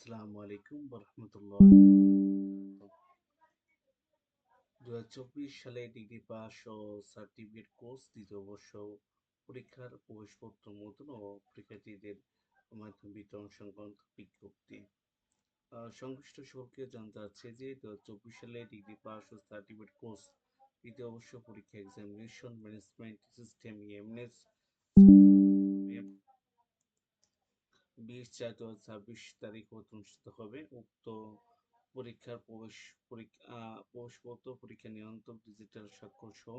আসসালামু আলাইকুম রহমতুল্লাহ। 2024 সালে ডিগ্রি পাস ও সার্টিফিকেট কোর্স দ্বিতীয় বর্ষ পরীক্ষার প্রবেশপত্র নতুন ও পরীক্ষার্থীদের মাধ্যমে বিতরণ সংক্রান্ত বিজ্ঞপ্তি। সংশ্লিষ্ট সকলকে জানতে চাচ্ছে যে 2024 সালে ডিগ্রি পাস ও সার্টিফিকেট কোর্স দ্বিতীয় বর্ষ পরীক্ষা এক্সামিনেশন ম্যানেজমেন্ট সিস্টেম ইএমএস 20/4/2026 তারিখ হতে অনুষ্ঠিত হবে। উক্ত পরীক্ষার প্রবেশপত্র পরীক্ষা নিয়ন্ত্রক ডিজিটাল স্বাক্ষর সহ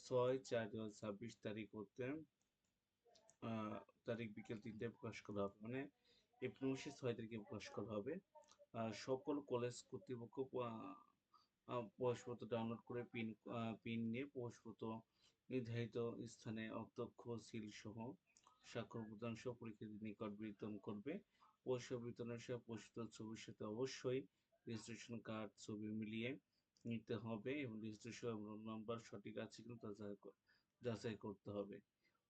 6/4/2026 তারিখ হতে তারিখ বিকেল 3টায় প্রকাশ করা হবে। মানে এপ্রিল মাসের 6 তারিখে প্রকাশ করা হবে। সকল কলেজ কর্তৃপক্ষ প্রবেশপত্র ডাউনলোড করে পিন নিয়ে প্রবেশপত্র নির্ধারিত স্থানে অধ্যক্ষ সিল সহ স্বাক্ষর প্রদান সহ পরীক্ষার্থীর নিকট বিতরণ করবে। পরীক্ষা বিতরণের সময় প্রস্তুত ছবির সাথে অবশ্যই রেজিস্ট্রেশন কার্ড ছবি মিলিয়ে নিতে হবে এবং রেজিস্ট্রেশন এবং রোল নাম্বার সঠিক আছে কিনা তা যাচাই করতে হবে।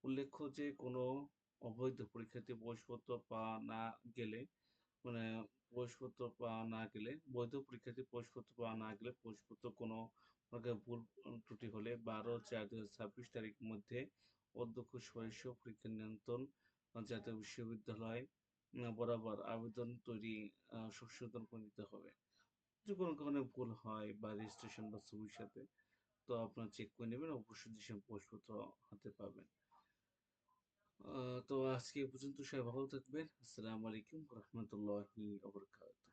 উল্লেখ্য যে কোনো অবৈধ পরীক্ষার্থী প্রবেশপত্র পাওয়া না গেলে মানে বৈধ পরীক্ষার্থী প্রবেশপত্র পাওয়া না গেলে প্রবেশপত্র কোনো প্রকার ভুল ত্রুটি হলে 12/4/2026 তারিখের মধ্যে অধ্যক্ষ সদস্য পরীক্ষা নিয়ন্ত্রণ জাতীয় বিশ্ববিদ্যালয় বরাবর আবেদন তৈরি সংশোধন করে নিতে হবে। যদি কোনো কারণে ভুল হয় বা রেজিস্ট্রেশন বা ছবির সাথে, তো আপনারা চেক করে নেবেন, অবশ্যই যে প্রবেশপত্র হাতে পাবেন। তো আজকে এ পর্যন্ত, সবাই ভালো থাকবেন। আসসালামু আলাইকুম রহমতুল্লাহি ওয়া বারাকাতুহু।